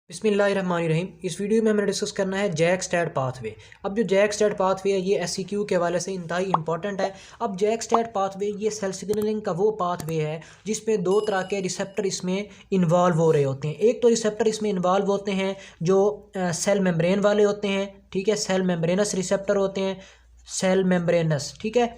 बिस्मिल्लाहिर्रहमानिर्रहीम। इस वीडियो में हमें डिस्कस करना है जैक स्टैट पाथवे। अब जो जैक स्टैट पाथवे है ये एससीक्यू के हवाले से इंतहाई इंपॉर्टेंट है। अब जैक स्टैट पाथवे ये सेल सिग्नलिंग का वो पाथवे है जिसमें दो तरह के रिसेप्टर इसमें इन्वॉल्व हो रहे होते हैं। एक तो रिसेप्टर इसमें इन्वॉल्व होते हैं जो सेल मेम्ब्रेन वाले होते हैं, ठीक है, सेल मेम्ब्रेनस रिसेप्टर होते हैं, सेल मेम्ब्रेनस, ठीक है,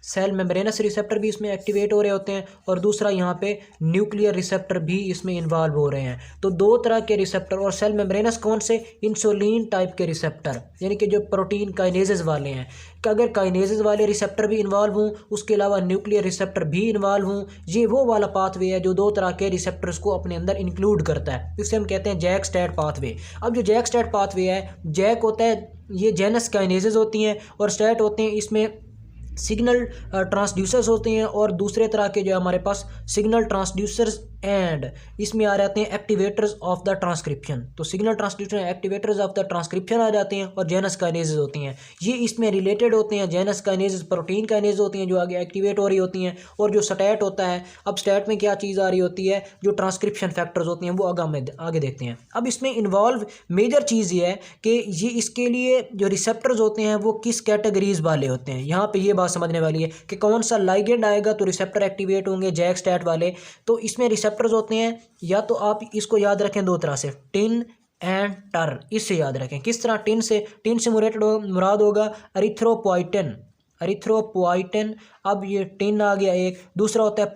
सेल मेम्ब्रेनस रिसेप्टर भी इसमें एक्टिवेट हो रहे होते हैं। और दूसरा यहाँ पे न्यूक्लियर रिसेप्टर भी इसमें इन्वॉल्व हो रहे हैं। तो दो तरह के रिसेप्टर। और सेल मेम्ब्रेनस कौन से? इंसुलिन टाइप के रिसेप्टर, यानी कि जो प्रोटीन काइनेजेस वाले हैं। कि अगर काइनेजेस वाले रिसेप्टर भी इन्वॉल्व हों, उसके अलावा न्यूक्लियर रिसेप्टर भी इन्वॉल्व हों, ये वो वाला पाथवे है जो दो तरह के रिसेप्टर्स को अपने अंदर इंक्लूड करता है। इसे हम कहते हैं जैक स्टैट पाथवे। अब जो जैक स्टैट पाथवे है, जैक होता है ये जेनस काइनेजेस होती हैं, और स्टैट होते हैं इसमें सिग्नल ट्रांसड्यूसर्स होते हैं। और दूसरे तरह के जो हमारे पास सिग्नल ट्रांसड्यूसर्स एंड इसमें आ जाते हैं एक्टिवेटर्स ऑफ द ट्रांसक्रिप्शन। तो signal transducer activators of the transcription आ जाते हैं, और जेनस काइनेजेस होती हैं, ये इसमें रिलेटेड होते हैं। जेनस काइनेजेस प्रोटीन काइनेज होती हैं जो आगे एक्टिवेट हो रही होती हैं। और जो स्टैट होता है, अब स्टैट में क्या चीज़ आ रही होती है, जो ट्रांसक्रिप्शन फैक्टर्स होती हैं वो आगे देखते हैं। अब इसमें इन्वॉल्व मेजर चीज़ ये है कि ये इसके लिए जो रिसेप्टर्स होते हैं वो किस कैटेगरीज वाले होते हैं। यहाँ पे ये बात समझने वाली है कि कौन सा लाइगेंड आएगा तो रिसेप्टर एक्टिवेट होंगे जैक स्टैट वाले। तो इसमें रिसेप्टर्स होते हैं, या तो आप इसको याद रखें दो तरह से, टिन एंड टर। इससे याद रखें किस तरह। टिन से मुराद होगा एरिथ्रोपोइटिन, एरिथ्रोपोइटिन। अब ये टिन आ गया एक। दूसरा होता है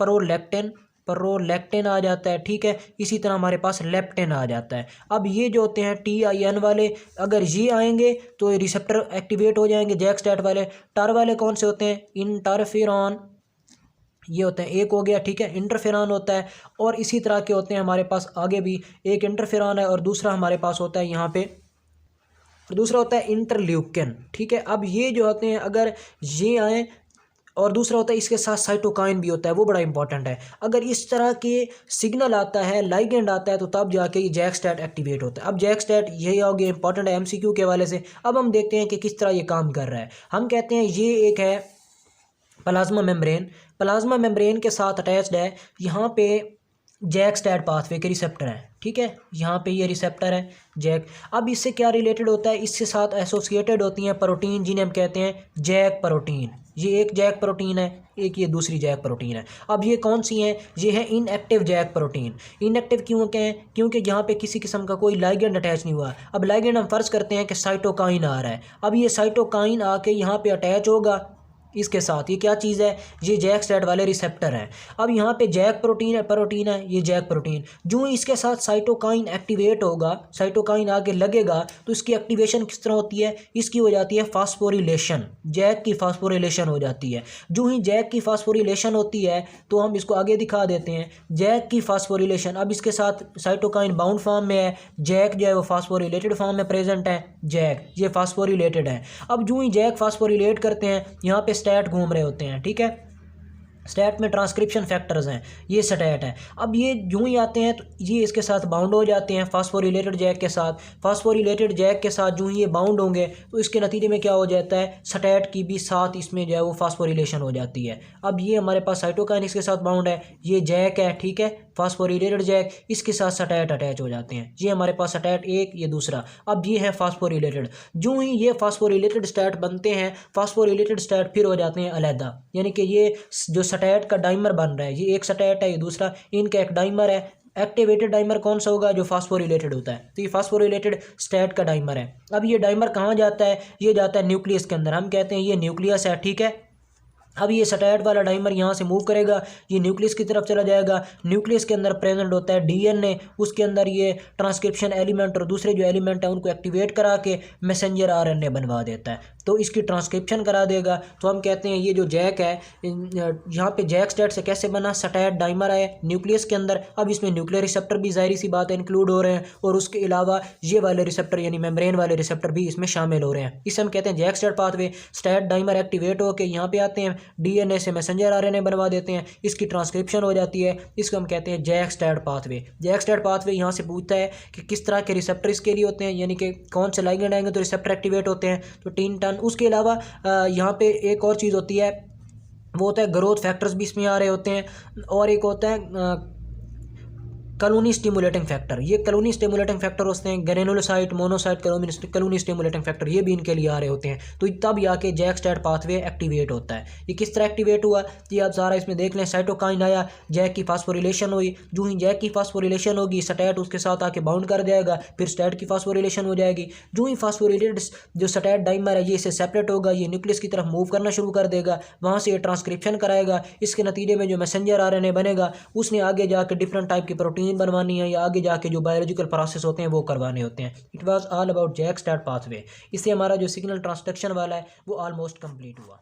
प्रोलैक्टिन आ जाता है, ठीक है। इसी तरह हमारे पास लेप्टिन आ जाता है। अब ये जो होते हैं TIN वाले, अगर ये आएंगे तो रिसेप्टर एक्टिवेट हो जाएंगे जैक स्टैट वाले। टर वाले कौन से होते हैं? इंटरफेरॉन, ये होते हैं, एक हो गया, ठीक है, इंटरफेरॉन होता है। और इसी तरह के होते हैं हमारे पास आगे भी, एक इंटरफेरॉन है और दूसरा हमारे पास होता है यहाँ पे, दूसरा होता है इंटरल्यूकिन, ठीक है। अब ये जो होते हैं अगर ये आए, और दूसरा होता है इसके साथ साइटोकाइन भी होता है, वो बड़ा इंपॉर्टेंट है। अगर इस तरह के सिग्नल आता है, लाइगेंड आता है, तो तब जाके ये जैक स्टैट एक्टिवेट होता है। अब जैक स्टैट यही हो गया इंपॉर्टेंट है MCQ के हवाले से। अब हम देखते हैं कि किस तरह ये काम कर रहा है। हम कहते हैं ये एक है प्लाज्मा मेम्ब्रेन, प्लाज्मा मेम्ब्रेन के साथ अटैच्ड है यहाँ पे जैक स्टैट पाथवे के रिसेप्टर हैं, ठीक है। यहाँ पे ये रिसेप्टर है जैक। अब इससे क्या रिलेटेड होता है, इसके साथ एसोसिएटेड होती हैं प्रोटीन जिन्हें हम कहते हैं जैक प्रोटीन। ये एक जैक प्रोटीन है, एक ये दूसरी जैक प्रोटीन है। अब ये कौन सी हैं? ये है इनएक्टिव जैक प्रोटीन। इनएक्टिव क्यों कहें? क्योंकि यहाँ पे किसी किस्म का कोई लाइगेंड अटैच नहीं हुआ। अब लाइगेंड हम फर्ज करते हैं कि साइटोकाइन आ रहा है। अब ये साइटोकाइन आके यहाँ पे अटैच होगा इसके साथ। ये क्या चीज़ है? ये जैक स्टैट वाले रिसेप्टर हैं। अब यहाँ पे जैक प्रोटीन है, ये जैक प्रोटीन। जो इसके साथ साइटोकाइन एक्टिवेट होगा, साइटोकाइन आके लगेगा, तो इसकी एक्टिवेशन किस तरह होती है? इसकी हो जाती है फास्फोरिलेशन, जैक की फास्फोरिलेशन हो जाती है। जो ही जैक की फास्फोरिलेशन होती है, तो हम इसको आगे दिखा देते हैं, जैक की फास्फोरिलेशन। अब इसके साथ साइटोकाइन बाउंड फॉर्म में है, जैक जो है वो फास्फोरिलेटेड फॉर्म में प्रेजेंट है, जैक ये फास्फोरिलेटेड है। अब जो ही जैक फास्फोरिलेट करते हैं, यहाँ पे स्टैट घूम रहे होते हैं, ठीक है। स्टैट में ट्रांसक्रिप्शन फैक्टर्स हैं, ये स्टैट है। अब ये यूं ही आते हैं तो ये इसके साथ बाउंड हो जाते हैं फास्फोरिलेटेड जैक के साथ। फास्फोरिलेटेड जैक के साथ यूं ही ये बाउंड होंगे तो इसके नतीजे में क्या हो जाता है, स्टैट की भी साथ इसमें जो है वो फास्फोरिलेशन हो जाती है। अब ये हमारे पास साइटोकाइन इसके साथ बाउंड है, ये जैक है, ठीक है, फास्फोरिलेटेड जैक, इसके साथ स्टैट अटैच हो जाते हैं। ये हमारे पास स्टैट एक, ये दूसरा। अब ये है फास्फोरिलेटेड। जो ही ये फास्फोरिलेटेड स्टैट बनते हैं, फास्फोरिलेटेड स्टैट फिर हो जाते हैं अलहदा, यानी कि ये जो स्टैट का डाइमर बन रहा है, ये एक स्टैट है, ये दूसरा, इनका एक डाइमर है। एक्टिवेटेड डाइमर कौन सा होगा? जो फास्फोरिलेटेड होता है। तो ये फास्फोरिलेटेड स्टैट का डाइमर है। अब ये डाइमर कहाँ जाता है? ये जाता है न्यूक्लियस के अंदर। हम कहते हैं ये न्यूक्लियस है, ठीक है। अब ये स्टैट वाला डाइमर यहाँ से मूव करेगा, ये न्यूक्लियस की तरफ चला जाएगा। न्यूक्लियस के अंदर प्रेजेंट होता है DNA, उसके अंदर ये ट्रांसक्रिप्शन एलिमेंट और दूसरे जो एलिमेंट है उनको एक्टिवेट करा के मैसेंजर RNA बनवा देता है, तो इसकी ट्रांसक्रिप्शन करा देगा। तो हम कहते हैं ये जो जैक है, यहाँ पे जैक स्टैट से कैसे बना? स्टैट डाइमर है न्यूक्लियस के अंदर। अब इसमें न्यूक्लियर रिसेप्टर भी जाहिर सी बात है इंक्लूड हो रहे हैं, और उसके अलावा ये वाले रिसेप्टर यानी मेम्ब्रेन वाले रिसेप्टर भी इसमें शामिल हो रहे हैं। इसे हम कहते हैं JAK STAT pathway. STAT dimer activate होकर यहाँ पे आते हैं, DNA से मैसेंजर RNA बनवा देते हैं, इसकी ट्रांसक्रिप्शन हो जाती है। इसको हम कहते हैं JAK STAT pathway. JAK STAT pathway यहाँ से पूछता है कि किस तरह के रिसेप्टर इसके लिए होते हैं, यानी कि कौन से लाइगेंड आएंगे तो रिसेप्टर एक्टिवेट होते हैं, तो टिन टन। उसके अलावा यहाँ पे एक और चीज़ होती है, वो होता है ग्रोथ फैक्टर्स भी इसमें आ रहे होते हैं, और एक होता है कॉलोनी स्टिमुलेटिंग फैक्टर, ये कॉलोनी स्टिमुलेटिंग फैक्टर होते हैं, granulocyte, monocyte, colony stimulating factor, ये भी इनके लिए आ रहे होते हैं। तो तब आके जैक स्टैट पाथवे एक्टिवेट होता है। ये किस तरह एक्टिवेट हुआ, ये आप सारा इसमें देख लें। साइटोकाइन आया, जैक की फास्फोरिलेशन हुई, जो ही जैक की फास्फोरिलेशन होगी स्टैट उसके साथ आके बाउंड कर जाएगा, फिर स्टैट की फास्फोरिलेशन हो जाएगी। जो ही फास्फोरिलेटेड जो स्टैट डाइमर है ये इससे सेपरेट होगा, ये न्यूक्लियस की तरफ मूव करना शुरू कर देगा, वहाँ से ये ट्रांसक्रिप्शन कराएगा। इसके नतीजे में जो मैसेंजर आरएनए बनेगा उसने आगे जाके डिफरेंट टाइप की प्रोटीन बनवानी है या आगे जाके जो बायोलॉजिकल प्रोसेस होते हैं वो करवाने होते हैं। It was all about JAK STAT pathway. इससे हमारा जो सिग्नल ट्रांसडक्शन वाला है वो ऑलमोस्ट कंप्लीट हुआ।